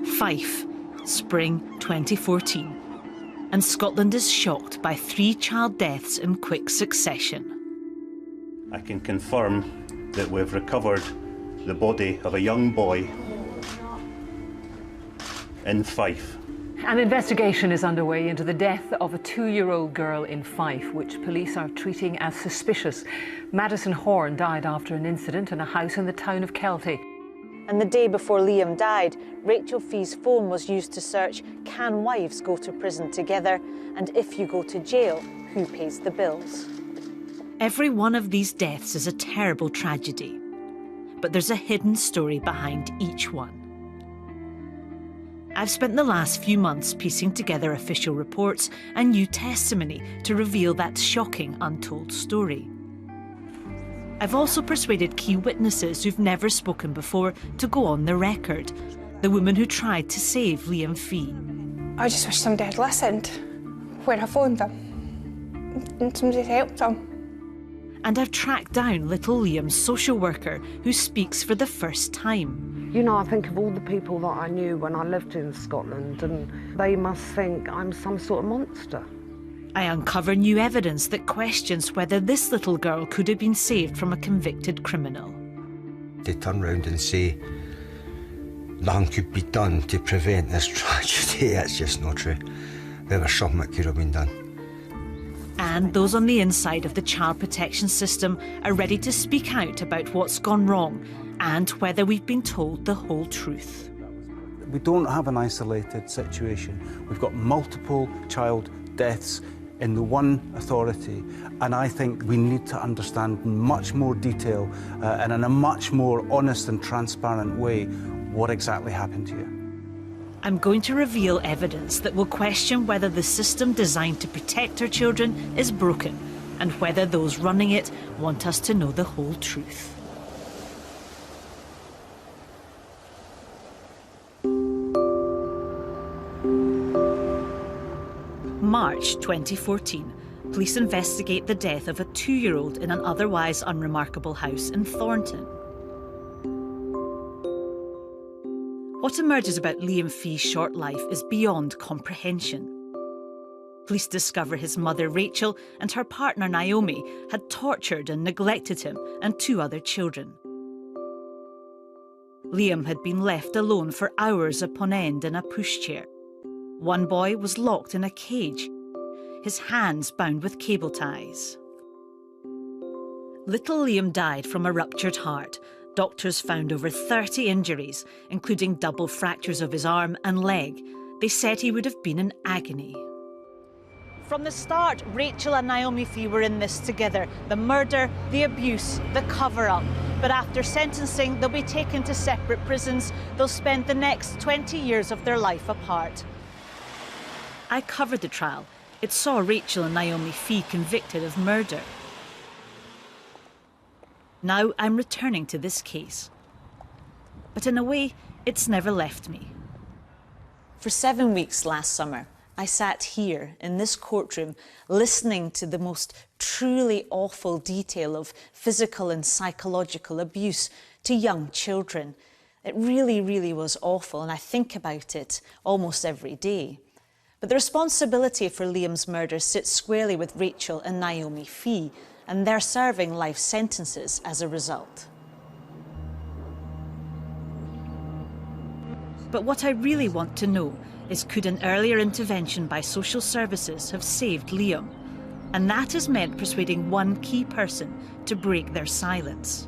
Fife, spring 2014. And Scotland is shocked by 3 child deaths in quick succession. I can confirm that we've recovered the body of a young boy in Fife. An investigation is underway into the death of a 2-year-old girl in Fife, which police are treating as suspicious. Madison died after an incident in a house in the town of Kelty. And the day before Liam died, Rachel Fee's phone was used to search, can wives go to prison together? And if you go to jail, who pays the bills? Every one of these deaths is a terrible tragedy, but there's a hidden story behind each one. I've spent the last few months piecing together official reports and new testimony to reveal that shocking, untold story. I've also persuaded key witnesses who've never spoken before to go on the record. The woman who tried to save Liam Fee. I just wish somebody had listened when I phoned them and somebody had helped them. And I've tracked down little Liam's social worker, who speaks for the first time. You know, I think of all the people that I knew when I lived in Scotland, and they must think I'm some sort of monster. I uncover new evidence that questions whether this little girl could have been saved from a convicted criminal. They turn round and say, nothing could be done to prevent this tragedy. That's just not true. There was something that could have been done. And those on the inside of the child protection system are ready to speak out about what's gone wrong and whether we've been told the whole truth. We don't have an isolated situation. We've got multiple child deaths in the one authority, and I think we need to understand in much more detail and in a much more honest and transparent way what exactly happened here. I'm going to reveal evidence that will question whether the system designed to protect our children is broken and whether those running it want us to know the whole truth. March 2014. Police investigate the death of a 2-year-old in an otherwise unremarkable house in Thornton. What emerges about Liam Fee's short life is beyond comprehension. Police discover his mother Rachel and her partner Naomi had tortured and neglected him and 2 other children. Liam had been left alone for hours upon end in a pushchair. One boy was locked in a cage, his hands bound with cable ties. Little Liam died from a ruptured heart. Doctors found over 30 injuries, including double fractures of his arm and leg. They said he would have been in agony. From the start, Rachel and Naomi Fee were in this together. The murder, the abuse, the cover-up. But after sentencing, they'll be taken to separate prisons. They'll spend the next 20 years of their life apart. I covered the trial. It saw Rachel and Naomi Fee convicted of murder. Now I'm returning to this case. But in a way, it's never left me. For 7 weeks last summer, I sat here in this courtroom listening to the most truly awful detail of physical and psychological abuse to young children. It really, really was awful, and I think about it almost every day. But the responsibility for Liam's murder sits squarely with Rachel and Naomi Fee, and they're serving life sentences as a result. But what I really want to know is, could an earlier intervention by social services have saved Liam? And that has meant persuading one key person to break their silence.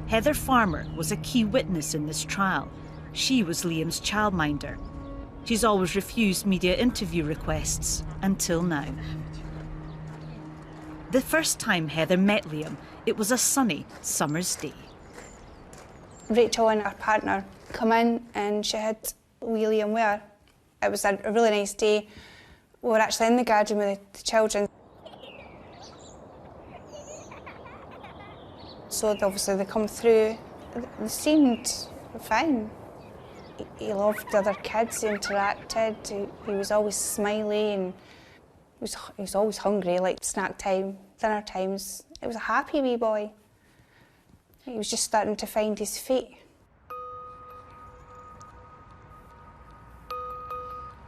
Heather Farmer was a key witness in this trial. She was Liam's childminder. She's always refused media interview requests, until now. The first time Heather met Liam, it was a sunny summer's day. Rachel and her partner come in and she had wee Liam with her. It was a really nice day. We were actually in the garden with the children. So obviously they come through, they seemed fine. He loved the other kids, he interacted, he was always smiley, and he was always hungry, like snack time, dinner times. It was a happy wee boy. He was just starting to find his feet.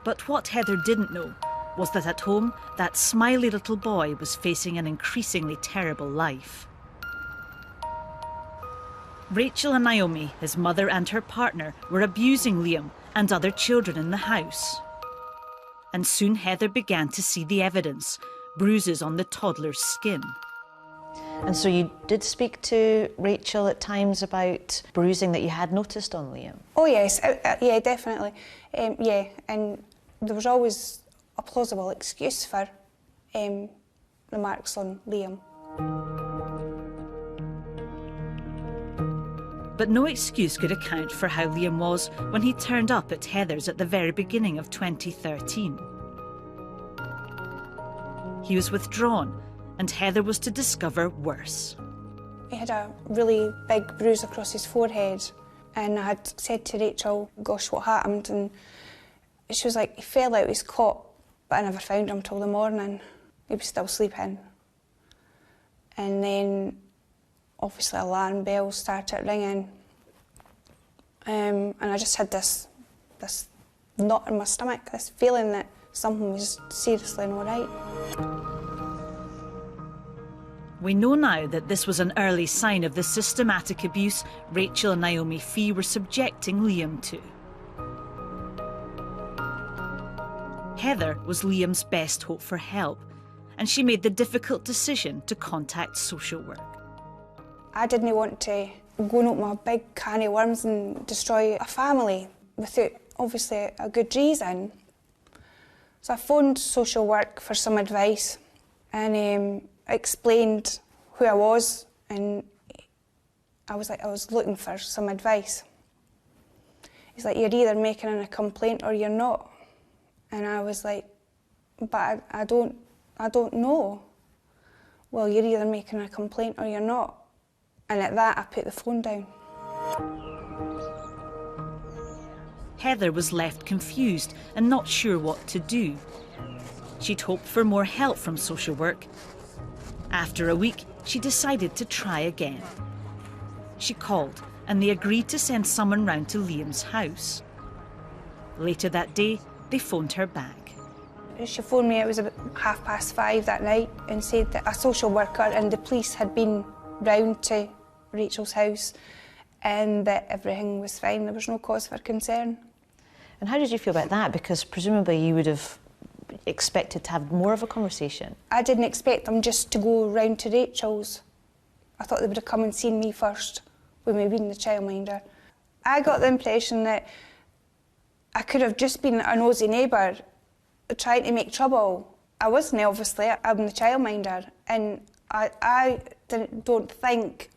But what Heather didn't know was that at home, that smiley little boy was facing an increasingly terrible life. Rachel and Naomi, his mother and her partner, were abusing Liam and other children in the house. And soon Heather began to see the evidence, bruises on the toddler's skin. And so you did speak to Rachel at times about bruising that you had noticed on Liam? Oh yes, yeah, definitely. Yeah, and there was always a plausible excuse for the marks on Liam. But no excuse could account for how Liam was when he turned up at Heather's at the very beginning of 2013. He was withdrawn, and Heather was to discover worse. He had a really big bruise across his forehead, and I had said to Rachel, gosh, what happened? And she was like, he fell out of his cot, but I never found him till the morning. He was still sleeping. And then obviously alarm bells started ringing, and I just had this knot in my stomach, this feeling that something was seriously not right. We know now that this was an early sign of the systematic abuse Rachel and Naomi Fee were subjecting Liam to. Heather was Liam's best hope for help, and she made the difficult decision to contact social work. I didn't want to go and open a big can of worms and destroy a family without obviously a good reason. So I phoned social work for some advice and explained who I was, and I was looking for some advice. He's like, you're either making a complaint or you're not. And I was like, but I don't know. Well, you're either making a complaint or you're not. And at that, I put the phone down. Heather was left confused and not sure what to do. She'd hoped for more help from social work. After a week, she decided to try again. She called, and they agreed to send someone round to Liam's house. Later that day, they phoned her back. She phoned me, it was about 5:30 that night, and said that a social worker and the police had been round to Rachel's house and that everything was fine, there was no cause for concern. And how did you feel about that? Because presumably you would have expected to have more of a conversation. I didn't expect them just to go round to Rachel's. I thought they would have come and seen me first, with me being the childminder. I got the impression that I could have just been a nosy neighbour trying to make trouble. I wasn't, obviously, I'm the childminder, and I don't think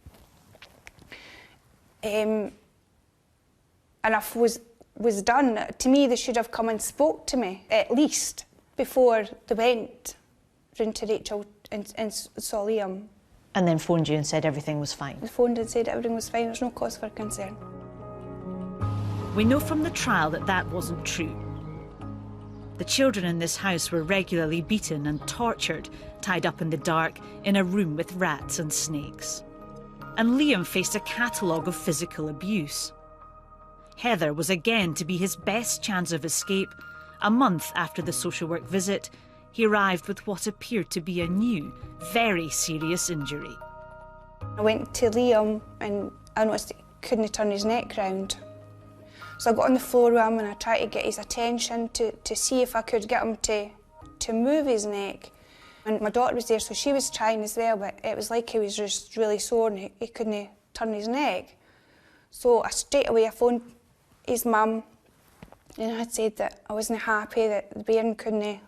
enough was done. To me, they should have come and spoke to me, at least, before they went round to Rachel and saw Liam. And then phoned you and said everything was fine? They phoned and said everything was fine, there's no cause for concern. We know from the trial that that wasn't true. The children in this house were regularly beaten and tortured, tied up in the dark in a room with rats and snakes. And Liam faced a catalogue of physical abuse. Heather was again to be his best chance of escape. A month after the social work visit, he arrived with what appeared to be a new, very serious injury. I went to Liam and I noticed he couldn't turn his neck round. So I got on the floor with him and I tried to get his attention to see if I could get him to move his neck. And my daughter was there, so she was trying as well, but it was like he was just really sore and he couldn't turn his neck. So straight away I phoned his mum and I had said that I wasn't happy that the bairn couldn't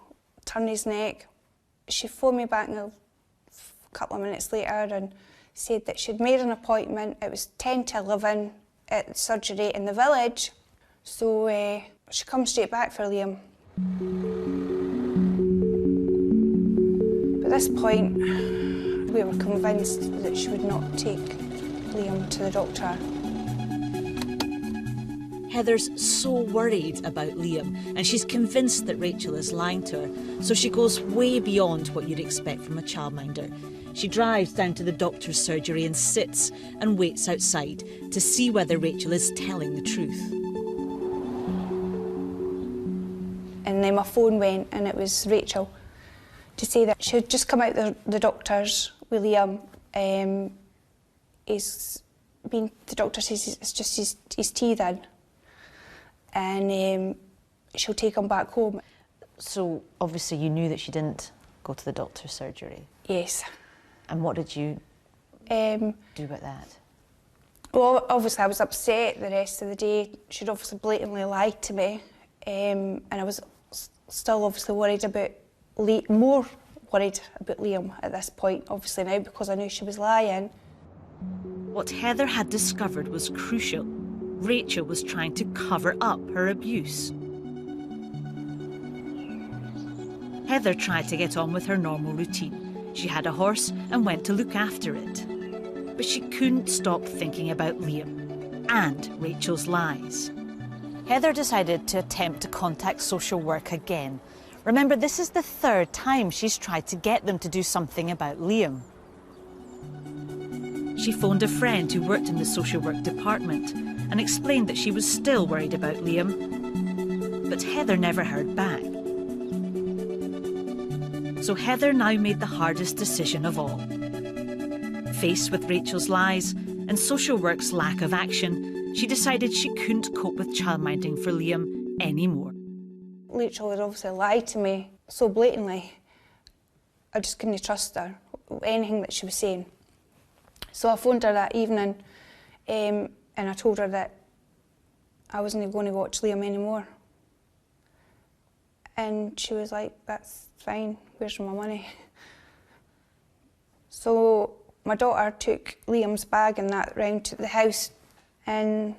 turn his neck. She phoned me back a couple of minutes later and said that she'd made an appointment. It was 10 to 11 at the surgery in the village. So she come straight back for Liam. At this point, we were convinced that she would not take Liam to the doctor. Heather's so worried about Liam, and she's convinced that Rachel is lying to her, so she goes way beyond what you'd expect from a childminder. She drives down to the doctor's surgery and sits and waits outside to see whether Rachel is telling the truth. And then my phone went and it was Rachel to say that she had just come out the doctor's with Liam. The doctor says it's just his teeth in, and she'll take him back home. So obviously you knew that she didn't go to the doctor's surgery. Yes. And what did you do about that? Well, obviously I was upset the rest of the day. She'd obviously blatantly lied to me, and I was still obviously worried about more worried about Liam at this point, obviously now, because I knew she was lying. What Heather had discovered was crucial. Rachel was trying to cover up her abuse. Heather tried to get on with her normal routine. She had a horse and went to look after it. But she couldn't stop thinking about Liam and Rachel's lies. Heather decided to attempt to contact social work again. Remember, this is the third time she's tried to get them to do something about Liam. She phoned a friend who worked in the social work department and explained that she was still worried about Liam. But Heather never heard back. So Heather now made the hardest decision of all. Faced with Rachel's lies and social work's lack of action, she decided she couldn't cope with childminding for Liam anymore. Rachel had obviously lied to me so blatantly. I just couldn't trust her, anything that she was saying. So I phoned her that evening and I told her that I wasn't going to watch Liam anymore. And she was like, that's fine, where's my money? So my daughter took Liam's bag and that round to the house, and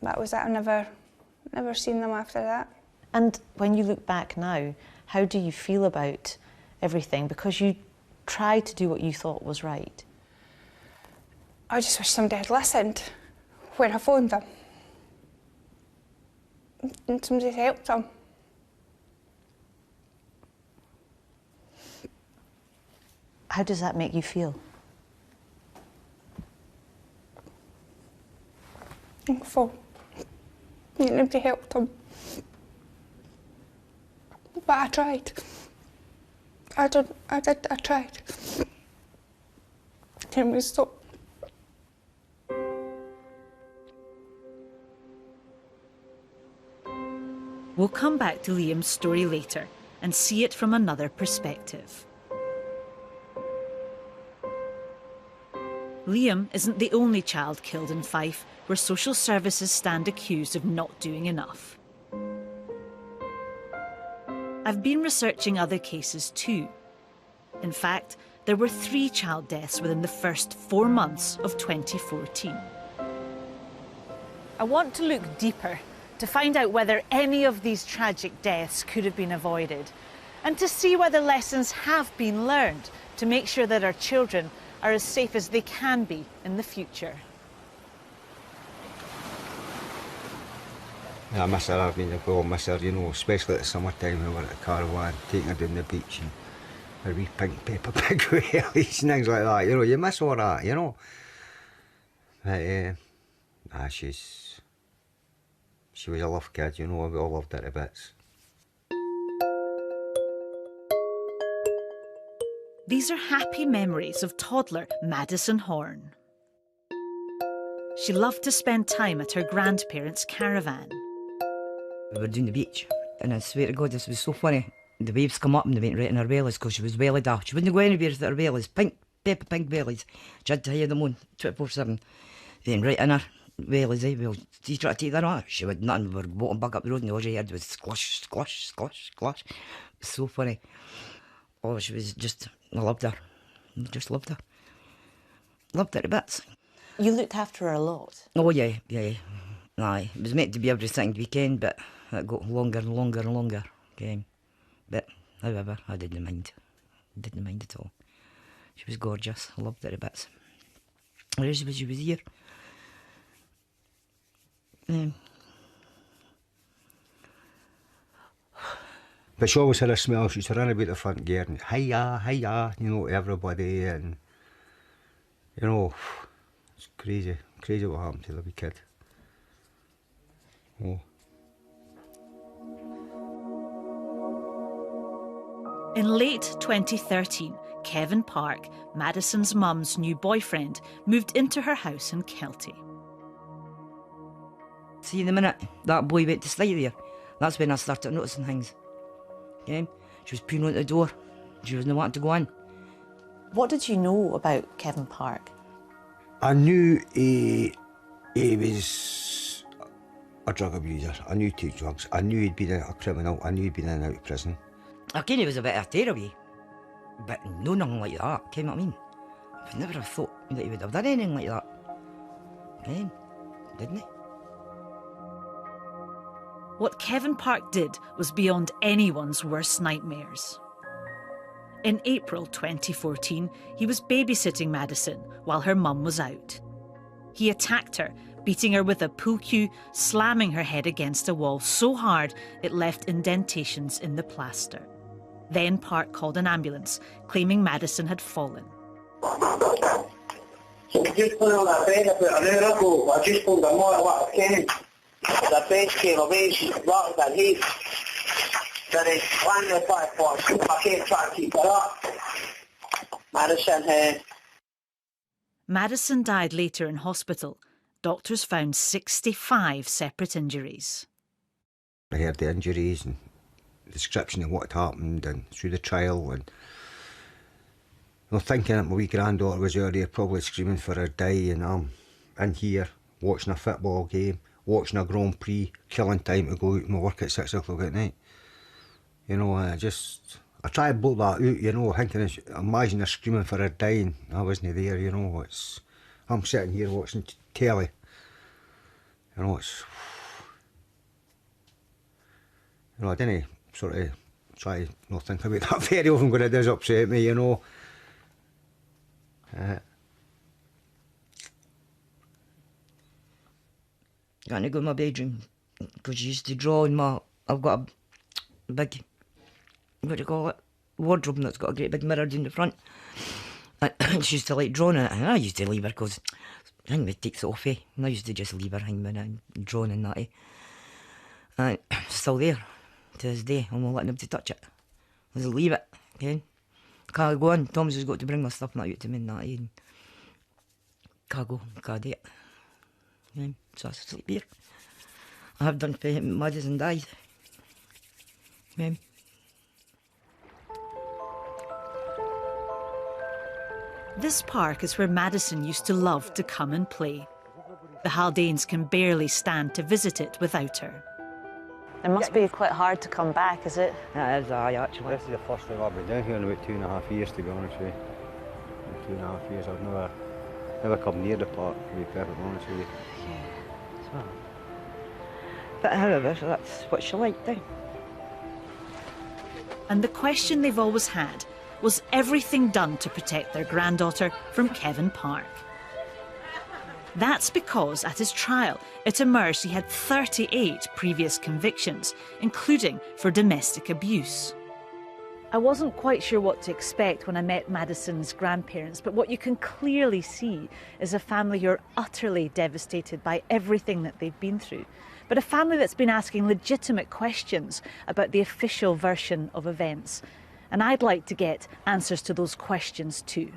that was it. I never seen them after that. And when you look back now, how do you feel about everything? Because you tried to do what you thought was right. I just wish somebody had listened when I phoned them. And somebody helped them. How does that make you feel? Thankful. Nobody helped them. But I tried. I tried. Can we stop? We'll come back to Liam's story later and see it from another perspective. Liam isn't the only child killed in Fife where social services stand accused of not doing enough. I've been researching other cases too. In fact, there were 3 child deaths within the first 4 months of 2014. I want to look deeper to find out whether any of these tragic deaths could have been avoided, and to see whether lessons have been learned to make sure that our children are as safe as they can be in the future. Yeah, I miss her. I've been a miss her, you know, especially at the summertime when we were at the caravan, taking her down the beach and her wee pink Peppa Pig wellies and things like that, you know, you miss all that, you know. But, she was a love kid, you know, we all loved her to bits. These are happy memories of toddler Madison Horn. She loved to spend time at her grandparents' caravan. We were doing the beach, and I swear to God, this was so funny. The waves come up and they went right in her bellies because she was wellied off. She wouldn't go anywhere with her bellies, Peppa Pig bellies. She had to have them on 24/7. Then right in her bellies, well, she tried to take that off. She would nothing. We were walking back up the road and all she heard was squash, squash, squash, squash. It was so funny. Oh, she was just, I loved her. Just loved her. Loved her to bits. You looked after her a lot. Oh yeah. Aye, it was meant to be every second weekend, but it got longer and longer and longer. Okay. But, however, I didn't mind. Didn't mind at all. She was gorgeous. I loved her to bits. She was here. But she always had a smell. She used to run about the front gate and hiya, hiya, you know, to everybody. And, you know, it's crazy. Crazy what happened to the wee kid. Oh. In late 2013, Kevin Park, Madison's mum's new boyfriend, moved into her house in Kelty. See, the minute that boy went to sleep there, that's when I started noticing things. Yeah? She was peeing out the door. She wasn't wanting to go in. What did you know about Kevin Park? I knew he was a drug abuser. I knew he took drugs. I knew he'd been a criminal. I knew he'd been in and out of prison. I kind of was a bit of a tearaway, but no, nothing like that. You know what I mean? I would never have thought that he would have done anything like that. Didn't he? What Kevin Park did was beyond anyone's worst nightmares. In April 2014, he was babysitting Madison while her mum was out. He attacked her, beating her with a pool cue, slamming her head against a wall so hard it left indentations in the plaster. Then Park called an ambulance, claiming Madison had fallen. The base came of age, rock that heat. That is one of 5 for I can't try to keep it up. Madison here. Madison died later in hospital. Doctors found 65 separate injuries. I heard the injuries and description of what had happened and through the trial, and I'm thinking that my wee granddaughter was out there probably screaming for her day, and I'm in here watching a football game, watching a Grand Prix, killing time to go out and work at 6 o'clock at night. You know, I try to blow that out, you know, thinking, imagine her screaming for her day and I wasn't there, you know. I'm sitting here watching telly. You know, I didn't sort of try to not think about that very often when it does upset me, you know. Got to go in my bedroom because she used to draw in my. I've got a big, what do you call it, wardrobe that's got a great big mirror down the front. And she used to like drawing in it, and I used to leave her because I think it takes it off, eh? And I used to just leave her hanging and drawing in that, eh? And it's still there to this day. I'm not letting nobody touch it. I just leave it, okay? Can't go on. Tom's has got to bring my stuff out to me and that, eh? And can't go, can't do it. Yeah, so I sleep here. I have done for him. Madison died. Yeah. This park is where Madison used to love to come and play. The Haldanes can barely stand to visit it without her. It must be quite hard to come back, is it? It is, actually. This is the first time I've been down here in about 2.5 years, to be honest with you. In 2.5 years, I've never come near the park, to be perfectly honest with you. So, but however, so that's what she liked, eh? And the question they've always had was everything done to protect their granddaughter from Kevin Park. That's because at his trial, it emerged he had 38 previous convictions, including for domestic abuse. I wasn't quite sure what to expect when I met Madison's grandparents, but what you can clearly see is a family who are utterly devastated by everything that they've been through, but a family that's been asking legitimate questions about the official version of events. And I'd like to get answers to those questions too.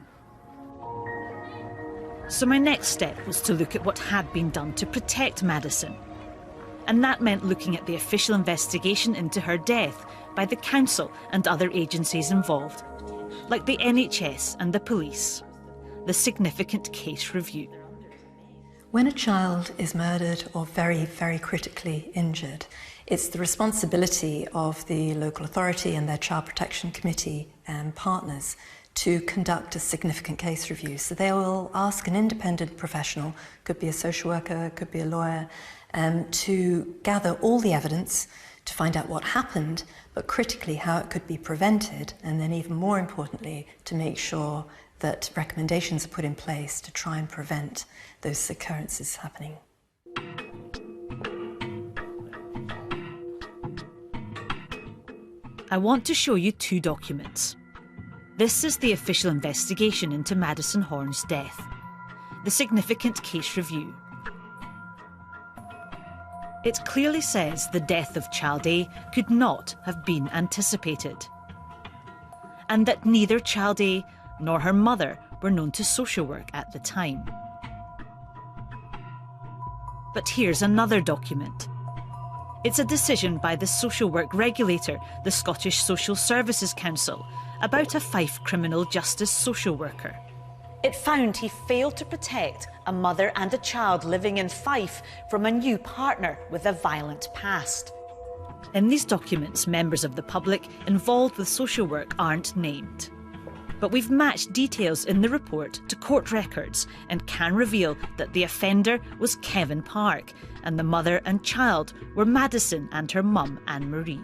So my next step was to look at what had been done to protect Madison. And that meant looking at the official investigation into her death by the council and other agencies involved, like the NHS and the police. The significant case review. When a child is murdered or very, very critically injured, it's the responsibility of the local authority and their Child Protection Committee and partners to conduct a significant case review. So they will ask an independent professional, could be a social worker, could be a lawyer, to gather all the evidence to find out what happened, but critically how it could be prevented, and then even more importantly, to make sure that recommendations are put in place to try and prevent those occurrences happening. I want to show you two documents. This is the official investigation into Madison Horn's death, the significant case review. It clearly says the death of Child A could not have been anticipated, and that neither Child A nor her mother were known to social work at the time. But here's another document. It's a decision by the social work regulator, the Scottish Social Services Council, about a Fife criminal justice social worker. It found he failed to protect a mother and a child living in Fife from a new partner with a violent past. In these documents, members of the public involved with social work aren't named. But we've matched details in the report to court records and can reveal that the offender was Kevin Park and the mother and child were Madison and her mum, Anne-Marie.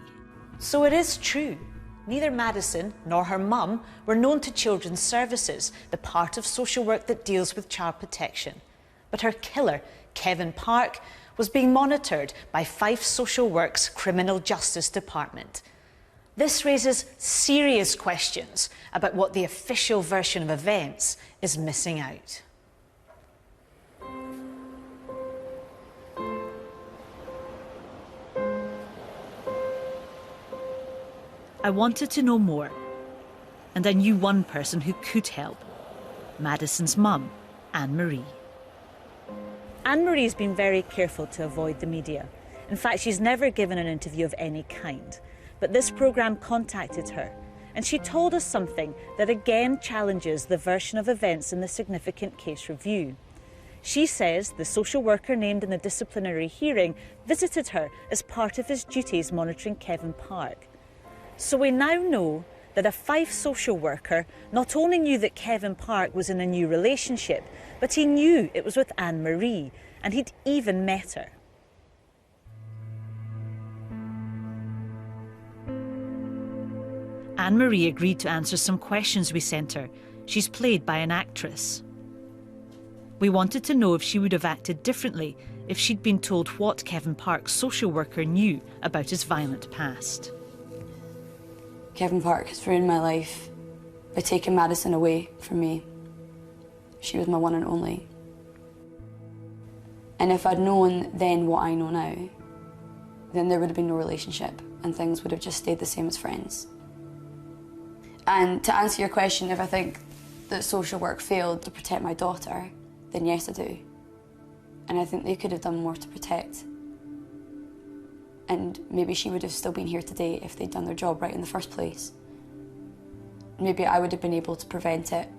So it is true. Neither Madison nor her mum were known to Children's Services, the part of social work that deals with child protection. But her killer, Kevin Park, was being monitored by Fife Social Work's Criminal Justice Department. This raises serious questions about what the official version of events is missing out. I wanted to know more, and I knew one person who could help: Madison's mum, Anne-Marie. Anne-Marie's been very careful to avoid the media. In fact, she's never given an interview of any kind. But this programme contacted her, and she told us something that again challenges the version of events in the significant case review. She says the social worker named in the disciplinary hearing visited her as part of his duties monitoring Kevin Park. So we now know that a Fife social worker not only knew that Kevin Park was in a new relationship, but he knew it was with Anne-Marie, and he'd even met her. Anne-Marie agreed to answer some questions we sent her. She's played by an actress. We wanted to know if she would have acted differently if she'd been told what Kevin Park's social worker knew about his violent past. Kevin Park has ruined my life by taking Madison away from me. She was my one and only. And if I'd known then what I know now, then there would have been no relationship and things would have just stayed the same as friends. And to answer your question, if I think that social work failed to protect my daughter, then yes, I do. And I think they could have done more to protect. And maybe she would have still been here today if they'd done their job right in the first place. Maybe I would have been able to prevent it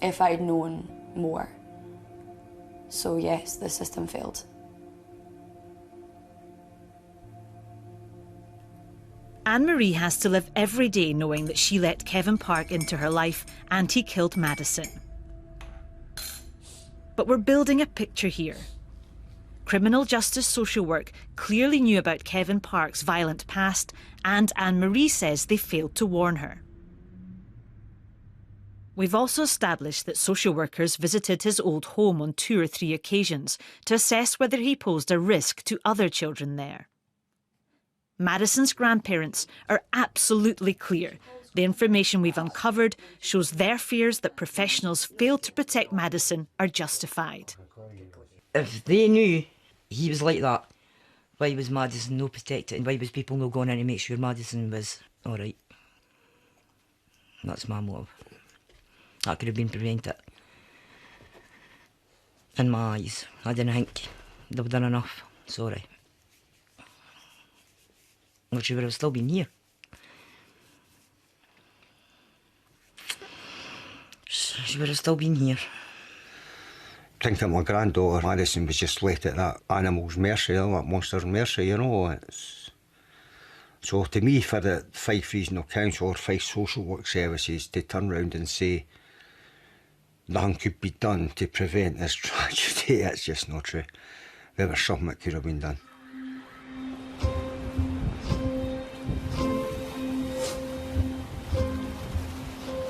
if I'd known more. So yes, the system failed. Anne-Marie has to live every day knowing that she let Kevin Park into her life and he killed Madison. But we're building a picture here. Criminal justice social work clearly knew about Kevin Park's violent past, and Anne-Marie says they failed to warn her. We've also established that social workers visited his old home on 2 or 3 occasions to assess whether he posed a risk to other children there. Madison's grandparents are absolutely clear. The information we've uncovered shows their fears that professionals failed to protect Madison are justified. If they knew he was like that, why was Madison no protected and why was people no going in to make sure Madison was alright? That's my motive. That could have been prevented. In my eyes, I didn't think they've done enough. Sorry. Or she would have still been here. She would have still been here. I think that my granddaughter Madison was just left at that animal's mercy, that monster's mercy, you know. So to me, for the Fife Regional Council or Fife Social Work Services to turn round and say nothing could be done to prevent this tragedy, that's just not true. There was something that could have been done.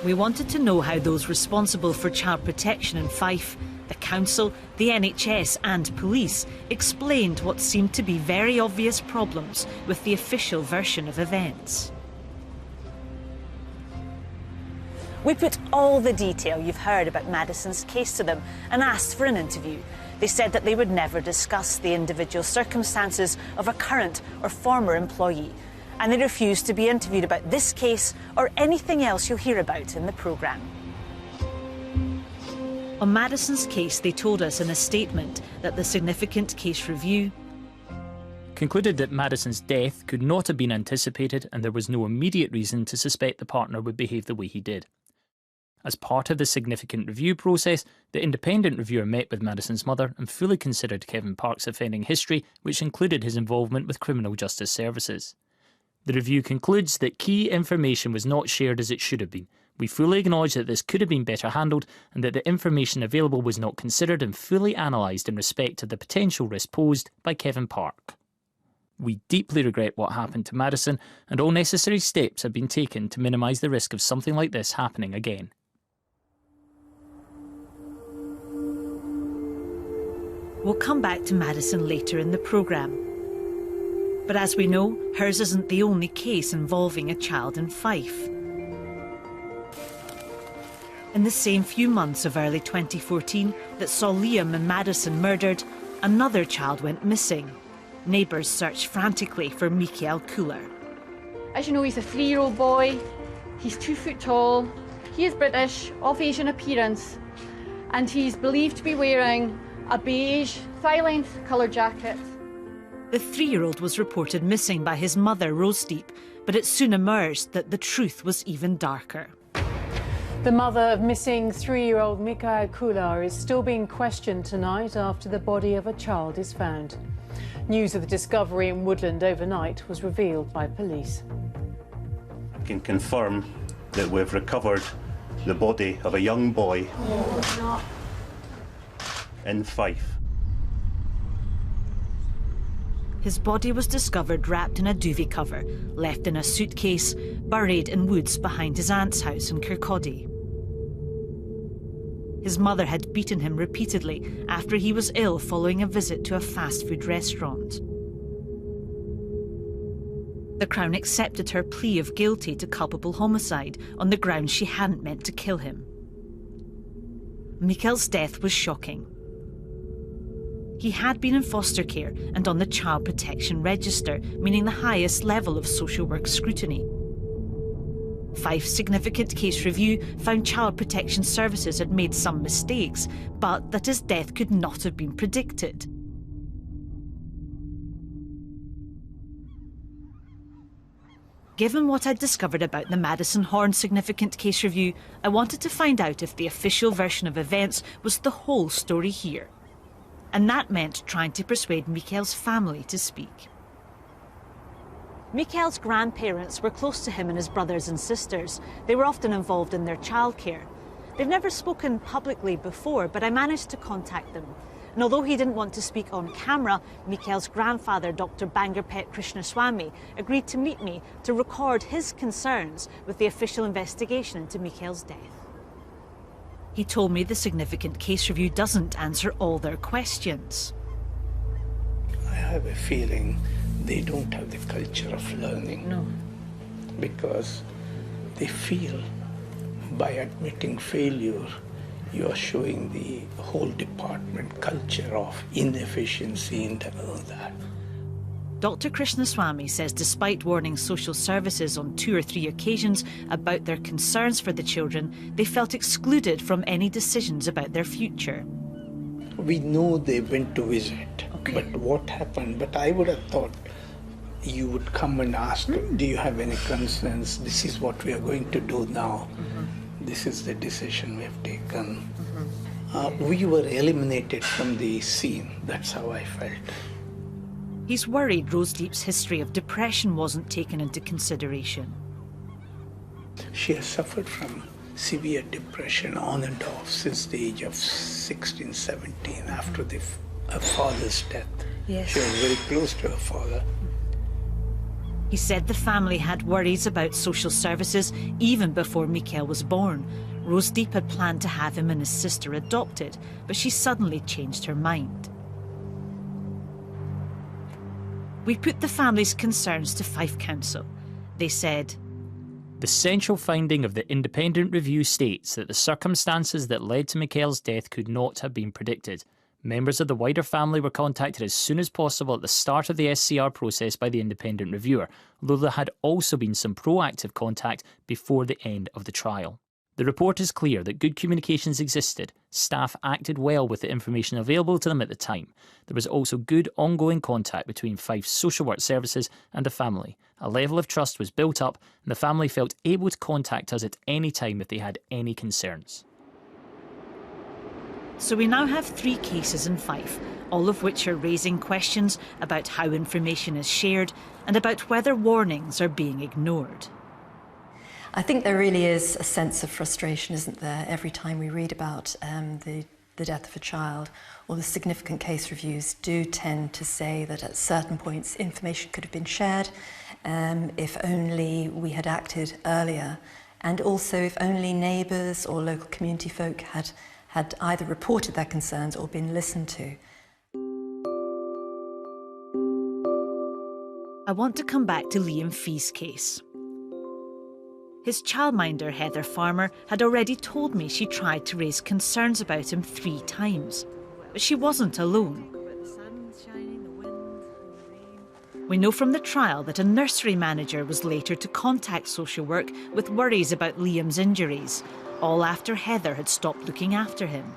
We wanted to know how those responsible for child protection in Fife The council, the NHS and police explained what seemed to be very obvious problems with the official version of events. We put all the detail you've heard about Madison's case to them and asked for an interview. They said that they would never discuss the individual circumstances of a current or former employee, and they refused to be interviewed about this case or anything else you'll hear about in the programme. On Madison's case, they told us in a statement that the significant case review concluded that Madison's death could not have been anticipated and there was no immediate reason to suspect the partner would behave the way he did. As part of the significant review process, the independent reviewer met with Madison's mother and fully considered Kevin Park's offending history, which included his involvement with criminal justice services. The review concludes that key information was not shared as it should have been. We fully acknowledge that this could have been better handled and that the information available was not considered and fully analysed in respect of the potential risk posed by Kevin Park. We deeply regret what happened to Madison, and all necessary steps have been taken to minimise the risk of something like this happening again. We'll come back to Madison later in the programme. But as we know, hers isn't the only case involving a child in Fife. In the same few months of early 2014 that saw Liam and Madison murdered, another child went missing. Neighbours searched frantically for MIKAEEL Kular. As you know, he's a 3-year-old boy. He's 2 foot tall. He is British, of Asian appearance, and he's believed to be wearing a beige, thigh-length coloured jacket. The 3-year-old was reported missing by his mother, Rosedeep, but it soon emerged that the truth was even darker. The mother of missing 3-year-old MIKAEEL Kular is still being questioned tonight after the body of a child is found. News of the discovery in Woodland overnight was revealed by police. I can confirm that we've recovered the body of a young boy in Fife. His body was discovered wrapped in a duvet cover, left in a suitcase, buried in woods behind his aunt's house in Kirkcaldy. His mother had beaten him repeatedly after he was ill following a visit to a fast food restaurant. The Crown accepted her plea of guilty to culpable homicide on the grounds she hadn't meant to kill him. MIKAEEL's death was shocking. He had been in foster care and on the Child Protection Register, meaning the highest level of social work scrutiny. Fife's significant case review found Child Protection Services had made some mistakes, but that his death could not have been predicted. Given what I'd discovered about the Madison Horne significant case review, I wanted to find out if the official version of events was the whole story here. And that meant trying to persuade MIKAEEL's family to speak. MIKAEEL's grandparents were close to him and his brothers and sisters. They were often involved in their childcare. They've never spoken publicly before, but I managed to contact them. And although he didn't want to speak on camera, MIKAEEL's grandfather, Dr. Bangarpet Krishnaswamy, agreed to meet me to record his concerns with the official investigation into MIKAEEL's death. He told me the significant case review doesn't answer all their questions. I have a feeling they don't have the culture of learning. No. Because they feel by admitting failure, you are showing the whole department culture of inefficiency and all that. Dr. Krishnaswamy says despite warning social services on 2 or 3 occasions about their concerns for the children, they felt excluded from any decisions about their future. We know they went to visit, but what happened? But I would have thought you would come and ask, do you have any concerns? This is what we are going to do now. This is the decision we have taken. We were eliminated from the scene. That's how I felt. He's worried Rosedeep's history of depression wasn't taken into consideration. She has suffered from severe depression on and off since the age of 16, 17, after her father's death. Yes. She was very close to her father. He said the family had worries about social services even before MIKAEEL was born. Rosedeep had planned to have him and his sister adopted, but she suddenly changed her mind. We put the family's concerns to Fife Council. They said, "The central finding of the independent review states that the circumstances that led to MIKAEEL's death could not have been predicted. Members of the wider family were contacted as soon as possible at the start of the SCR process by the independent reviewer, although there had also been some proactive contact before the end of the trial. The report is clear that good communications existed, staff acted well with the information available to them at the time. There was also good ongoing contact between Fife's social work services and the family. A level of trust was built up and the family felt able to contact us at any time if they had any concerns." So we now have 3 cases in Fife, all of which are raising questions about how information is shared and about whether warnings are being ignored. I think there really is a sense of frustration, isn't there, every time we read about the death of a child, or the significant case reviews do tend to say that at certain points information could have been shared if only we had acted earlier, and also if only neighbours or local community folk had either reported their concerns or been listened to. I want to come back to Liam Fee's case. His childminder, Heather Farmer, had already told me she tried to raise concerns about him 3 times. But she wasn't alone. We know from the trial that a nursery manager was later to contact social work with worries about Liam's injuries, all after Heather had stopped looking after him.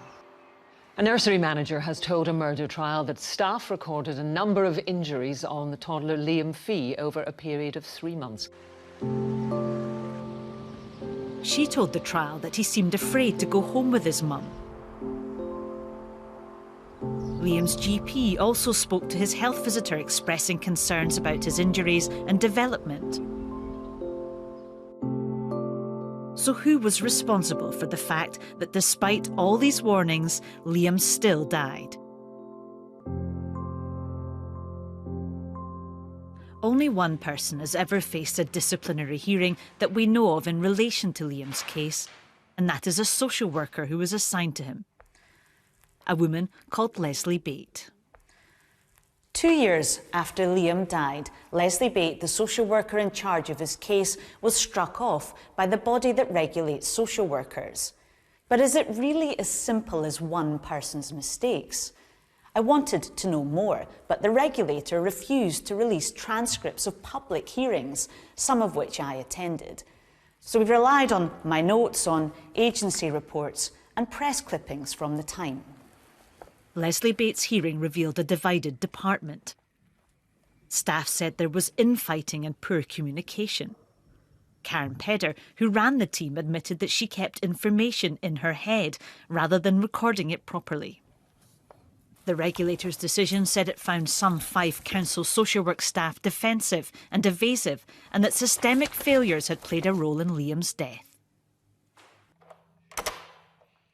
A nursery manager has told a murder trial that staff recorded a number of injuries on the toddler Liam Fee over a period of 3 months. She told the trial that he seemed afraid to go home with his mum. Liam's GP also spoke to his health visitor expressing concerns about his injuries and development. So who was responsible for the fact that despite all these warnings, Liam still died? Only one person has ever faced a disciplinary hearing that we know of in relation to Liam's case, and that is a social worker who was assigned to him. A woman called Leslie Bate. 2 years after Liam died, Leslie Bate, the social worker in charge of his case, was struck off by the body that regulates social workers. But is it really as simple as one person's mistakes? I wanted to know more, but the regulator refused to release transcripts of public hearings, some of which I attended. So we relied on my notes, on agency reports and press clippings from the time. Leslie Bates' hearing revealed a divided department. Staff said there was infighting and poor communication. Karen Pedder, who ran the team, admitted that she kept information in her head rather than recording it properly. The regulator's decision said it found some Fife Council social work staff defensive and evasive, and that systemic failures had played a role in Liam's death.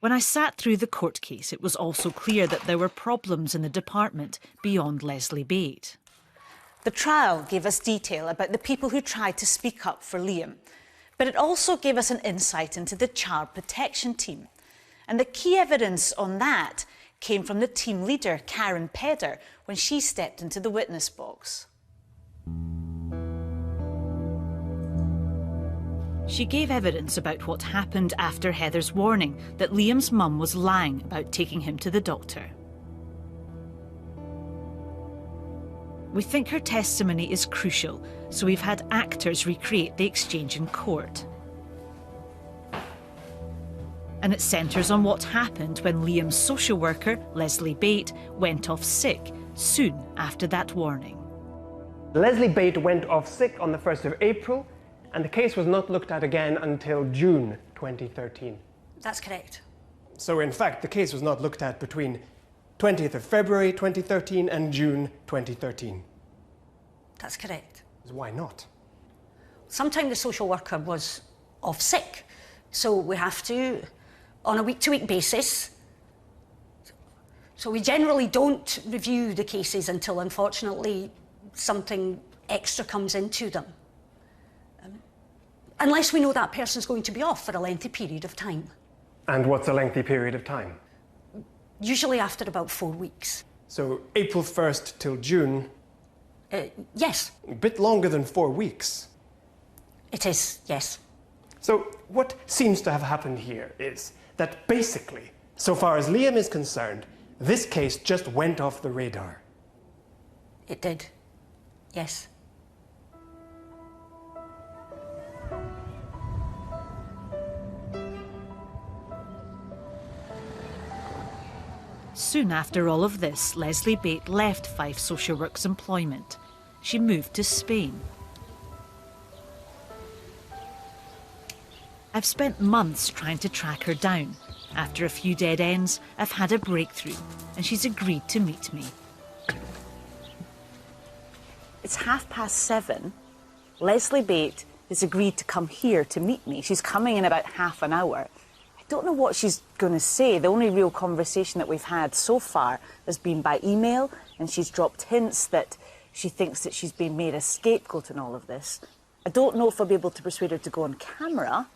When I sat through the court case, it was also clear that there were problems in the department beyond Leslie Bate. The trial gave us detail about the people who tried to speak up for Liam, but it also gave us an insight into the child protection team. And the key evidence on that came from the team leader, Karen Pedder, when she stepped into the witness box. She gave evidence about what happened after Heather's warning that Liam's mum was lying about taking him to the doctor. We think her testimony is crucial, so we've had actors recreate the exchange in court. And it centres on what happened when Liam's social worker, Leslie Bate, went off sick soon after that warning. Leslie Bate went off sick on the 1st of April, and the case was not looked at again until June 2013. That's correct. So in fact, the case was not looked at between 20th of February 2013 and June 2013. That's correct. Why not? Sometimes the social worker was off sick, so we have to, on a week-to-week basis. So we generally don't review the cases until, unfortunately, something extra comes into them. Unless we know that person's going to be off for a lengthy period of time. And what's a lengthy period of time? Usually after about 4 weeks. So April 1st till June? Yes. A bit longer than 4 weeks. It is, yes. So what seems to have happened here is that basically, so far as Liam is concerned, this case just went off the radar. It did, yes. Soon after all of this, Leslie Bate left Fife Social Work's employment. She moved to Spain. I've spent months trying to track her down. After a few dead ends, I've had a breakthrough, and she's agreed to meet me. It's 7:30. Leslie Bate has agreed to come here to meet me. She's coming in about half an hour. I don't know what she's going to say. The only real conversation that we've had so far has been by email, and she's dropped hints that she thinks that she's been made a scapegoat in all of this. I don't know if I'll be able to persuade her to go on camera.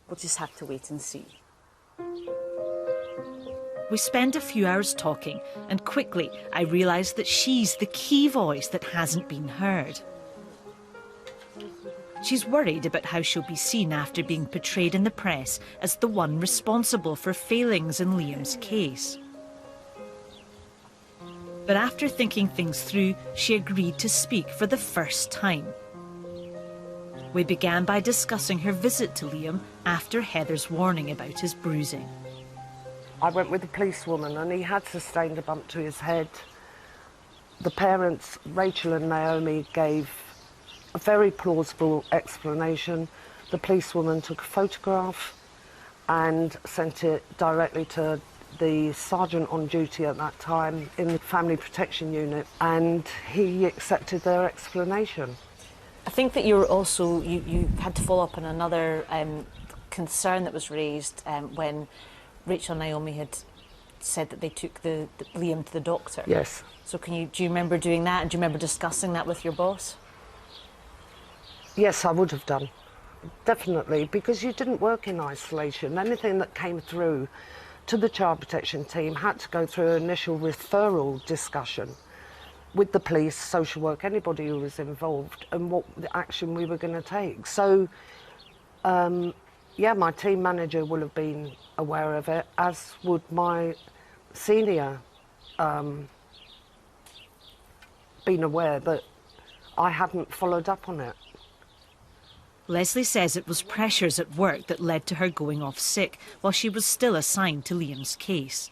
We'll just have to wait and see. We spend a few hours talking, and quickly I realise that she's the key voice that hasn't been heard. She's worried about how she'll be seen after being portrayed in the press as the one responsible for failings in Liam's case. But after thinking things through, she agreed to speak for the first time. We began by discussing her visit to Liam after Heather's warning about his bruising. I went with a policewoman and he had sustained a bump to his head. The parents, Rachel and Naomi, gave a very plausible explanation. The policewoman took a photograph and sent it directly to the sergeant on duty at that time in the family protection unit, and he accepted their explanation. I think that you were also, you had to follow up on another concern that was raised when Rachel and Naomi had said that they took the Liam to the doctor. Yes. So do you remember doing that, and do you remember discussing that with your boss? Yes, I would have done, definitely, because you didn't work in isolation. Anything that came through to the child protection team had to go through an initial referral discussion with the police, social work, anybody who was involved, and what the action we were going to take. So, yeah, my team manager will have been aware of it, as would my senior been aware that I hadn't followed up on it. Leslie says it was pressures at work that led to her going off sick while she was still assigned to Liam's case.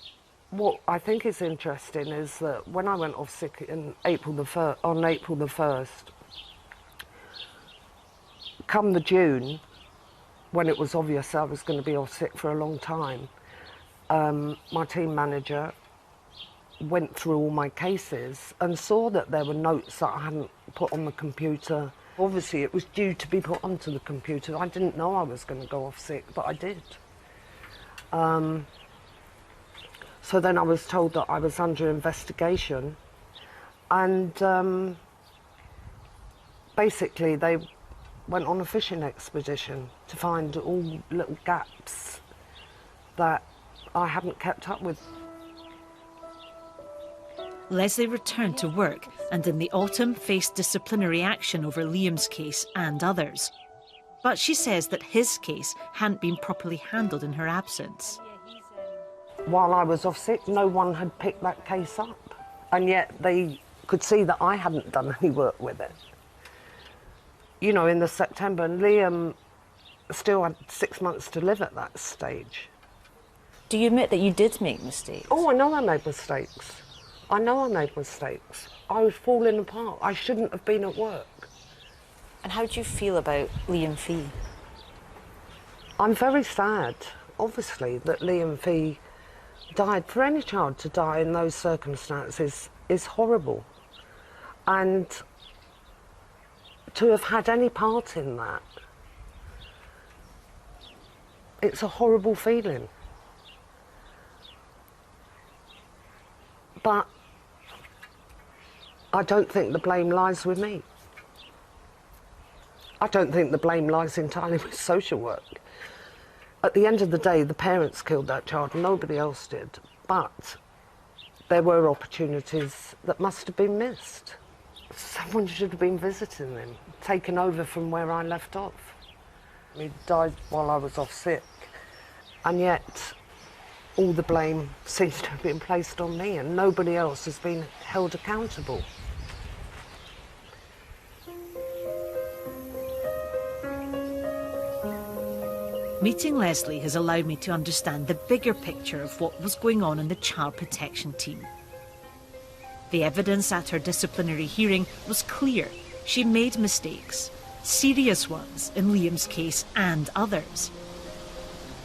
What I think is interesting is that when I went off sick in on April the 1st, come the June, when it was obvious I was going to be off sick for a long time, my team manager went through all my cases and saw that there were notes that I hadn't put on the computer. Obviously, it was due to be put onto the computer. I didn't know I was going to go off sick, but I did. So then I was told that I was under investigation, and basically they went on a fishing expedition to find all little gaps that I hadn't kept up with. Leslie returned to work and in the autumn faced disciplinary action over Liam's case and others. But she says that his case hadn't been properly handled in her absence. While I was off sick, no one had picked that case up, and yet they could see that I hadn't done any work with it. You know, in the September, and Liam still had 6 months to live at that stage. Do you admit that you did make mistakes? Oh, I know I made mistakes. I know I made mistakes. I was falling apart. I shouldn't have been at work. And how do you feel about Liam Fee? I'm very sad, obviously, that Liam Fee died. For any child to die in those circumstances is horrible. And to have had any part in that, it's a horrible feeling. But I don't think the blame lies with me. I don't think the blame lies entirely with social work. At the end of the day, the parents killed that child, nobody else did. But there were opportunities that must have been missed. Someone should have been visiting them, taken over from where I left off. He died while I was off sick, and yet all the blame seems to have been placed on me and nobody else has been held accountable. Meeting Leslie has allowed me to understand the bigger picture of what was going on in the child protection team. The evidence at her disciplinary hearing was clear. She made mistakes, serious ones in Liam's case and others.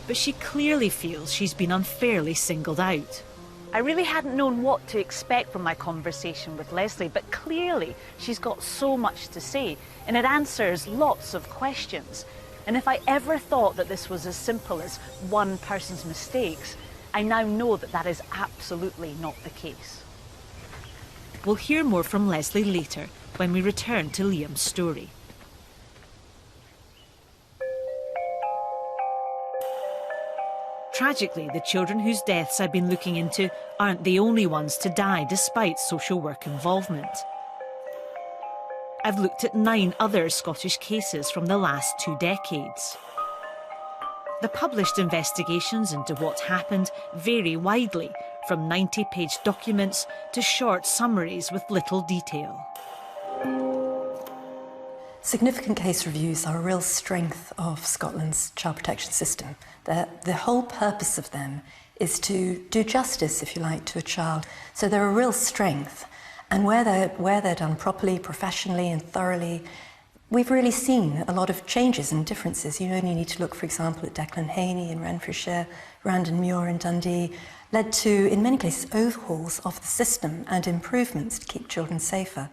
But she clearly feels she's been unfairly singled out. I really hadn't known what to expect from my conversation with Leslie, but clearly she's got so much to say, and it answers lots of questions. And if I ever thought that this was as simple as one person's mistakes, I now know that that is absolutely not the case. We'll hear more from Leslie later when we return to Liam's story. Tragically, the children whose deaths I've been looking into aren't the only ones to die despite social work involvement. I've looked at 9 other Scottish cases from the last 2 decades. The published investigations into what happened vary widely, from 90-page documents to short summaries with little detail. Significant case reviews are a real strength of Scotland's child protection system. The whole purpose of them is to do justice, if you like, to a child. So they're a real strength. And where they're done properly, professionally and thoroughly, we've really seen a lot of changes and differences. You only need to look, for example, at Declan Haney in Renfrewshire, Randon Muir in Dundee, led to, in many cases, overhauls of the system and improvements to keep children safer.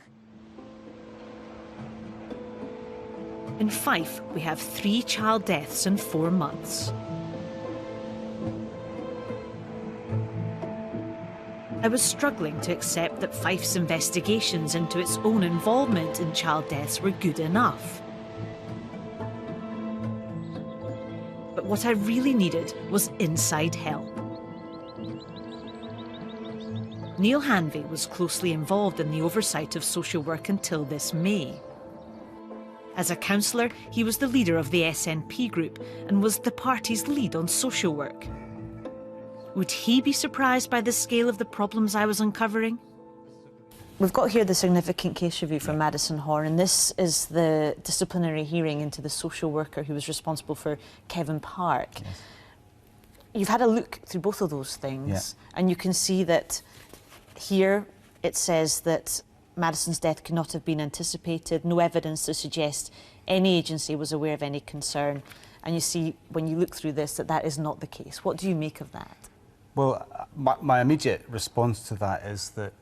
In Fife, we have 3 child deaths in 4 months. I was struggling to accept that Fife's investigations into its own involvement in child deaths were good enough. But what I really needed was inside help. Neil Hanvey was closely involved in the oversight of social work until this May. As a counsellor, he was the leader of the SNP group and was the party's lead on social work. Would he be surprised by the scale of the problems I was uncovering? We've got here the significant case review from Madison Horn, and this is the disciplinary hearing into the social worker who was responsible for Kevin Park. Yes. You've had a look through both of those things, and you can see that here it says that Madison's death could not have been anticipated, no evidence to suggest any agency was aware of any concern. And you see, when you look through this, that that is not the case. What do you make of that? Well, my immediate response to that is that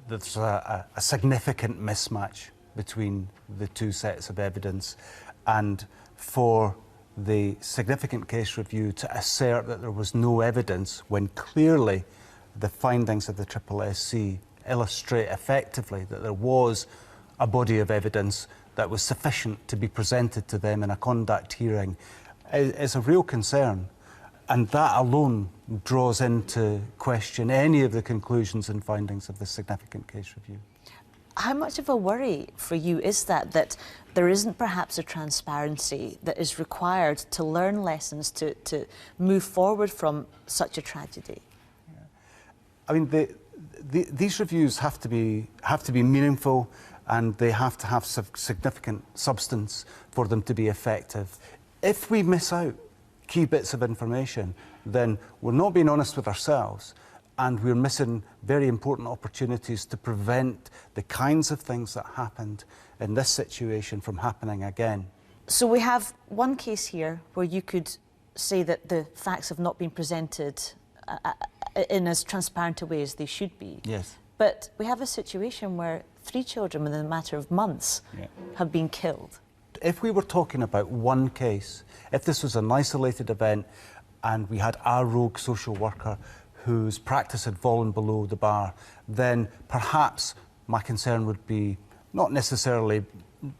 there's a significant mismatch between the 2 sets of evidence, and for the significant case review to assert that there was no evidence when clearly the findings of the SSSC illustrate effectively that there was a body of evidence that was sufficient to be presented to them in a conduct hearing is a real concern. And that alone draws into question any of the conclusions and findings of the significant case review. How much of a worry for you is that there isn't perhaps a transparency that is required to learn lessons to move forward from such a tragedy? Yeah. I mean, these reviews have to be meaningful, and they have to have significant substance for them to be effective. If we miss out key bits of information, then we're not being honest with ourselves, and we're missing very important opportunities to prevent the kinds of things that happened in this situation from happening again. So we have one case here where you could say that the facts have not been presented in as transparent a way as they should be. Yes. But we have a situation where 3 children within a matter of months have been killed. If we were talking about one case, if this was an isolated event and we had a rogue social worker whose practice had fallen below the bar, then perhaps my concern would be not necessarily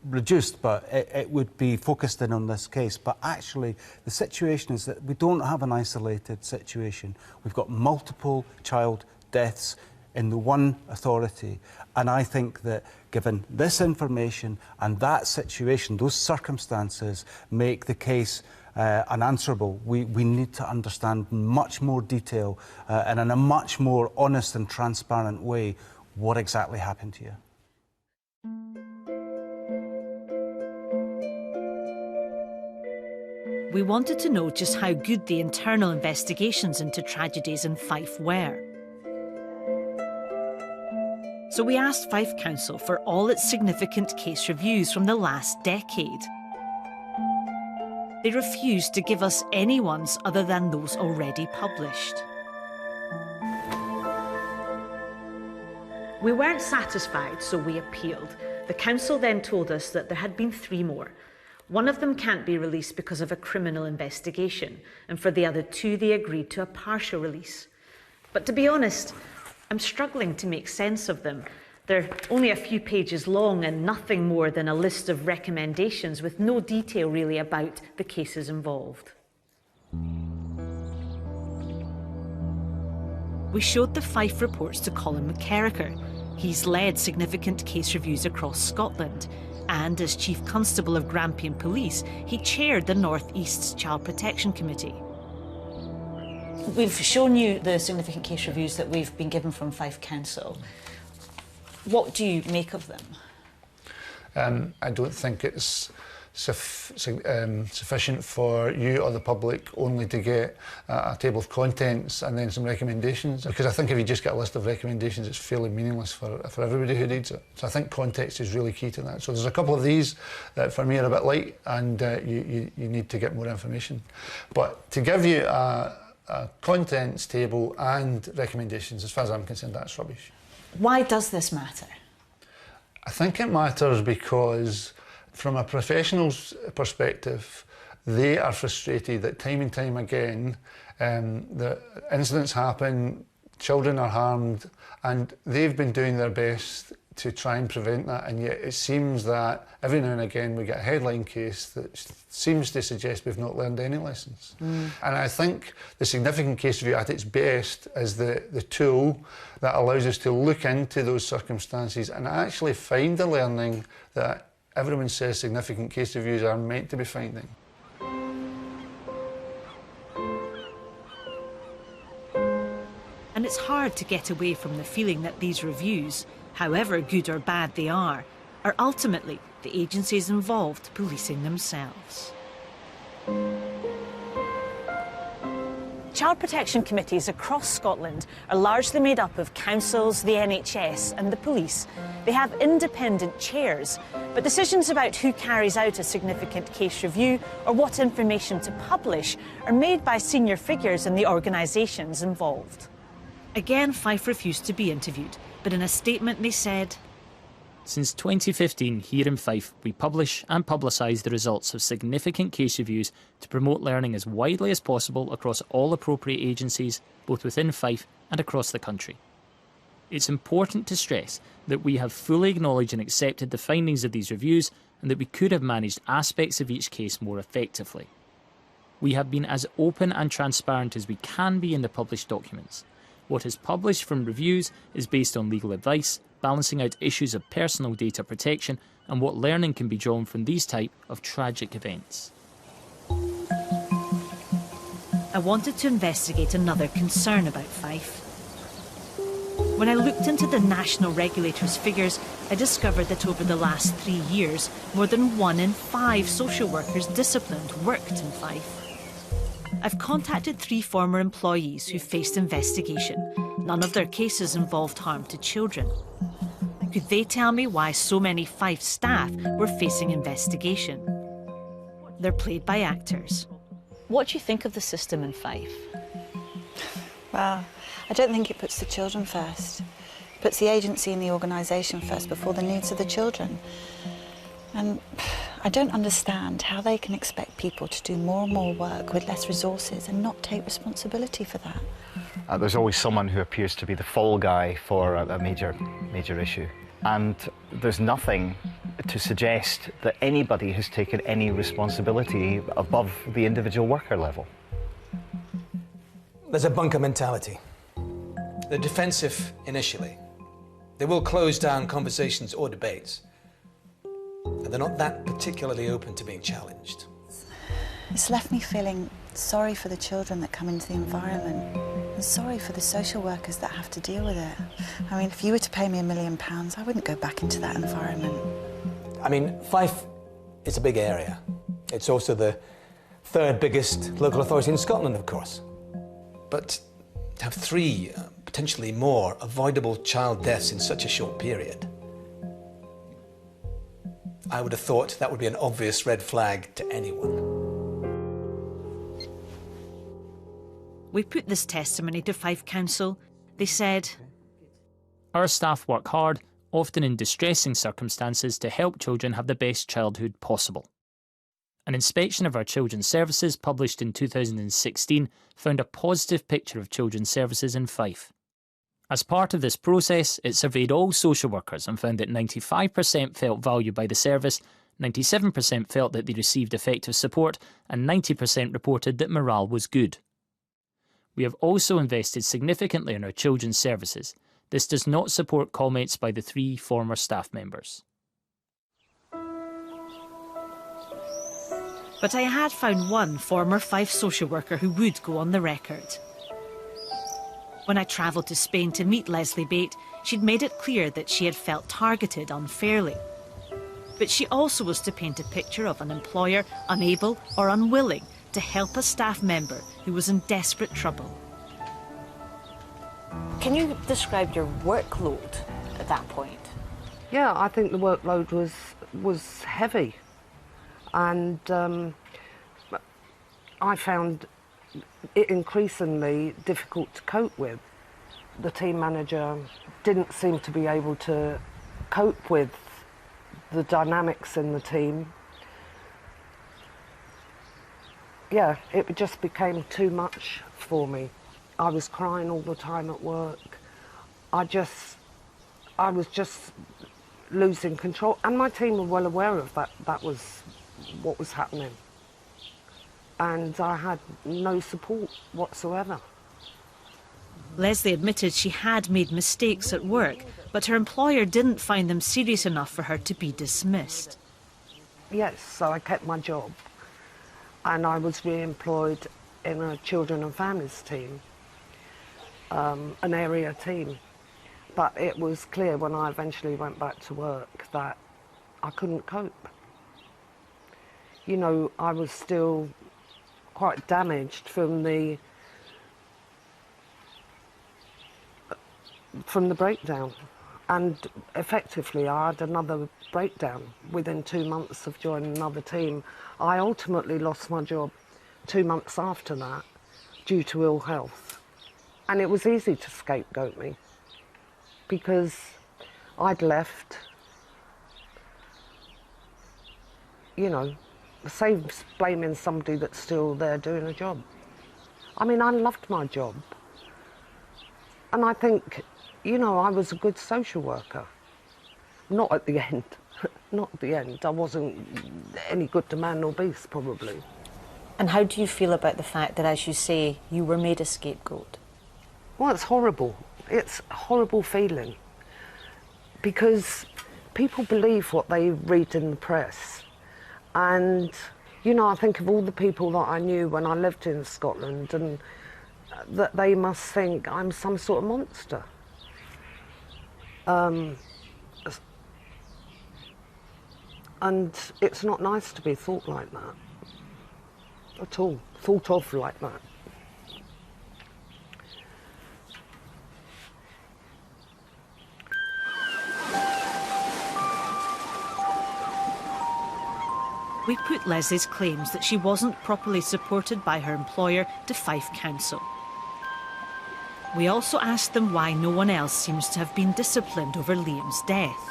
reduced, but it would be focused in on this case. But actually, the situation is that we don't have an isolated situation. We've got multiple child deaths in the one authority. And I think that given this information and that situation, those circumstances make the case unanswerable. We need to understand in much more detail and in a much more honest and transparent way what exactly happened here. We wanted to know just how good the internal investigations into tragedies in Fife were. So we asked Fife Council for all its significant case reviews from the last decade. They refused to give us any ones other than those already published. We weren't satisfied, so we appealed. The council then told us that there had been 3 more. One of them can't be released because of a criminal investigation, and for the other 2 they agreed to a partial release. But to be honest, I'm struggling to make sense of them. They're only a few pages long and nothing more than a list of recommendations with no detail really about the cases involved. We showed the Fife reports to Colin McKerracher. He's led significant case reviews across Scotland, and as Chief Constable of Grampian Police, he chaired the North East's Child Protection Committee. We've shown you the significant case reviews that we've been given from Fife Council. What do you make of them? I don't think it's sufficient for you or the public only to get a table of contents and then some recommendations, because I think if you just get a list of recommendations, it's fairly meaningless for everybody who reads it. So I think context is really key to that. So there's a couple of these that for me are a bit light, and you need to get more information. But to give you a contents table and recommendations, as far as I'm concerned, that's rubbish. Why does this matter? I think it matters because from a professional's perspective, they are frustrated that time and time again the incidents happen, children are harmed, and they've been doing their best to try and prevent that, and yet it seems that every now and again we get a headline case that seems to suggest we've not learned any lessons. And I think the significant case review at its best is the tool that allows us to look into those circumstances and actually find the learning that everyone says significant case reviews are meant to be finding. And it's hard to get away from the feeling that these reviews, however good or bad they are ultimately the agencies involved policing themselves. Child protection committees across Scotland are largely made up of councils, the NHS and the police. They have independent chairs, but decisions about who carries out a significant case review or what information to publish are made by senior figures in the organisations involved. Again, Fife refused to be interviewed, but in a statement they said, "Since 2015, here in Fife, we publish and publicise the results of significant case reviews to promote learning as widely as possible across all appropriate agencies, both within Fife and across the country. It's important to stress that we have fully acknowledged and accepted the findings of these reviews and that we could have managed aspects of each case more effectively. We have been as open and transparent as we can be in the published documents. What is published from reviews is based on legal advice, balancing out issues of personal data protection and what learning can be drawn from these type of tragic events." I wanted to investigate another concern about Fife. When I looked into the national regulator's figures, I discovered that over the last 3 years, more than 1 in 5 social workers disciplined worked in Fife. I've contacted 3 former employees who faced investigation. None of their cases involved harm to children. Could they tell me why so many Fife staff were facing investigation? They're played by actors. What do you think of the system in Fife? Well, I don't think it puts the children first. It puts the agency and the organisation first before the needs of the children. And I don't understand how they can expect people to do more and more work with less resources and not take responsibility for that. There's always someone who appears to be the fall guy for a major issue. And there's nothing to suggest that anybody has taken any responsibility above the individual worker level. There's a bunker mentality. They're defensive initially. They will close down conversations or debates. And they're not that particularly open to being challenged. It's left me feeling sorry for the children that come into the environment and sorry for the social workers that have to deal with it. I mean, if you were to pay me £1 million, I wouldn't go back into that environment. I mean, Fife is a big area. It's also the third biggest local authority in Scotland, of course. But to have 3, potentially more, avoidable child deaths in such a short period, I would have thought that would be an obvious red flag to anyone. We put this testimony to Fife Council. They said, "Our staff work hard, often in distressing circumstances, to help children have the best childhood possible." An inspection of our children's services published in 2016 found a positive picture of children's services in Fife. As part of this process, it surveyed all social workers and found that 95% felt valued by the service, 97% felt that they received effective support, and 90% reported that morale was good. We have also invested significantly in our children's services. This does not support comments by the 3 former staff members. But I had found one former Fife social worker who would go on the record. When I travelled to Spain to meet Leslie Bate, she'd made it clear that she had felt targeted unfairly. But she also was to paint a picture of an employer unable or unwilling to help a staff member who was in desperate trouble. Can you describe your workload at that point? Yeah, I think the workload was heavy, and I found it increasingly difficult to cope with. The team manager didn't seem to be able to cope with the dynamics in the team. Yeah, it just became too much for me. I was crying all the time at work. I was just losing control, and my team were well aware of that. That was what was happening. And I had no support whatsoever. Leslie admitted she had made mistakes at work, but her employer didn't find them serious enough for her to be dismissed. Yes, so I kept my job, and I was re-employed in a children and families team, an area team. But it was clear when I eventually went back to work that I couldn't cope. You know, I was still quite damaged from the breakdown, and effectively I had another breakdown within 2 months of joining another team. I ultimately lost my job 2 months after that due to ill health, and it was easy to scapegoat me because I'd left. You know, saves blaming somebody that's still there doing a job. I mean, I loved my job. And I think, you know, I was a good social worker. Not at the end. Not at the end. I wasn't any good to man nor beast, probably. And how do you feel about the fact that, as you say, you were made a scapegoat? Well, it's horrible. It's a horrible feeling. Because people believe what they read in the press. And, you know, I think of all the people that I knew when I lived in Scotland, and that they must think I'm some sort of monster. And it's not nice to be thought like that. At all. Thought of like that. We put Leslie's claims that she wasn't properly supported by her employer to Fife Council. We also asked them why no one else seems to have been disciplined over Liam's death.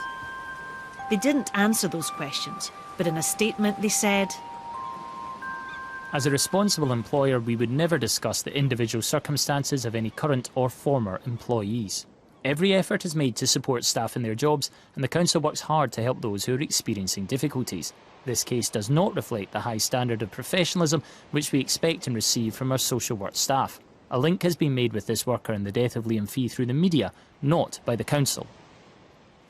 They didn't answer those questions, but in a statement they said, "As a responsible employer, we would never discuss the individual circumstances of any current or former employees." Every effort is made to support staff in their jobs, and the council works hard to help those who are experiencing difficulties. This case does not reflect the high standard of professionalism which we expect and receive from our social work staff. A link has been made with this worker and the death of Liam Fee through the media, not by the council.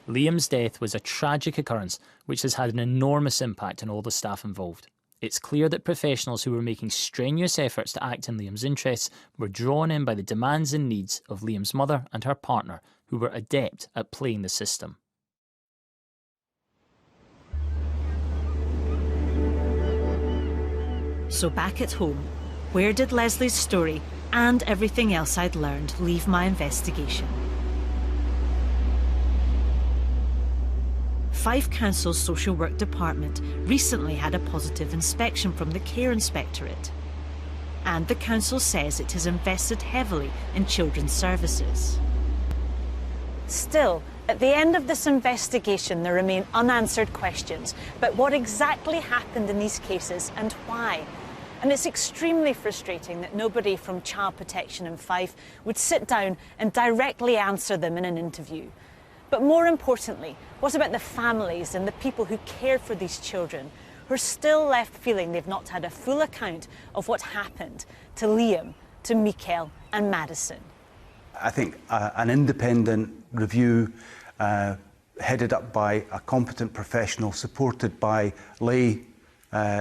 Liam's death was a tragic occurrence which has had an enormous impact on all the staff involved. It's clear that professionals who were making strenuous efforts to act in Liam's interests were drawn in by the demands and needs of Liam's mother and her partner, who were adept at playing the system. So back at home, where did Leslie's story and everything else I'd learned leave my investigation? Fife Council's social work department recently had a positive inspection from the Care Inspectorate. And the council says it has invested heavily in children's services. Still, at the end of this investigation, there remain unanswered questions about what exactly happened in these cases and why. And it's extremely frustrating that nobody from Child Protection in Fife would sit down and directly answer them in an interview. But more importantly, what about the families and the people who cared for these children, who are still left feeling they've not had a full account of what happened to Liam, to MIKAEEL and Madison? I think an independent review headed up by a competent professional, supported by lay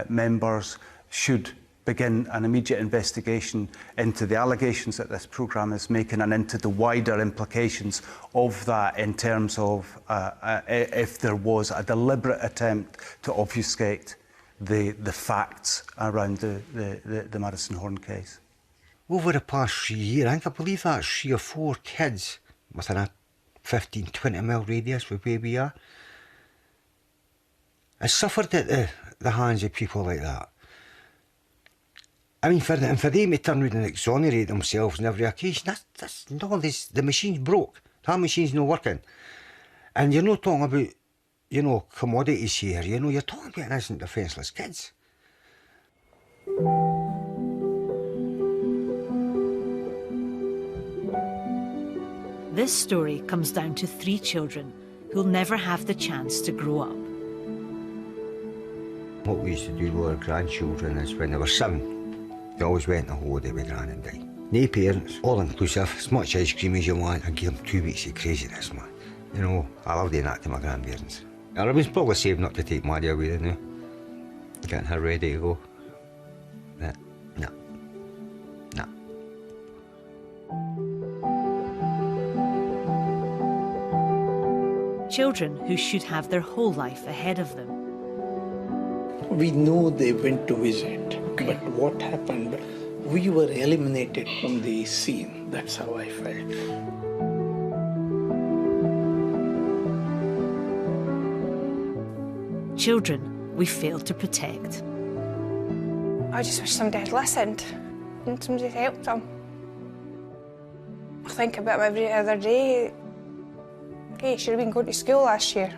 members, should begin an immediate investigation into the allegations that this programme is making and into the wider implications of that in terms of if there was a deliberate attempt to obfuscate the facts around the Madison Horn case. Over the past 3 years, I believe that's 3 or 4 kids within a 15-20 mile radius of where we are has suffered at the hands of people like that. I mean, for them to turn around and exonerate themselves on every occasion, that's no, the machine's broke. That machine's not working. And you're not talking about, you know, commodities here, you know, you're talking about innocent, defenceless kids. This story comes down to 3 children who'll never have the chance to grow up. What we used to do with our grandchildren is when they were 7, they always went on holiday with Gran and Di. No parents, all inclusive, as much ice cream as you want. I give them 2 weeks of craziness, man. You know, I love doing that to my grandparents. And I was probably saving up to take Maddie away there now. Getting her ready to go. But, no. No. Children who should have their whole life ahead of them. We know they went to visit, but what happened, we were eliminated from the scene. That's how I felt. Children we failed to protect. I just wish somebody had listened and somebody had helped them. I think about him every other day. He should have been going to school last year.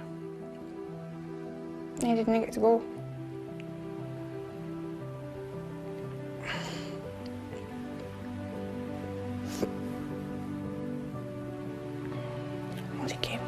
He didn't get to go. What a game.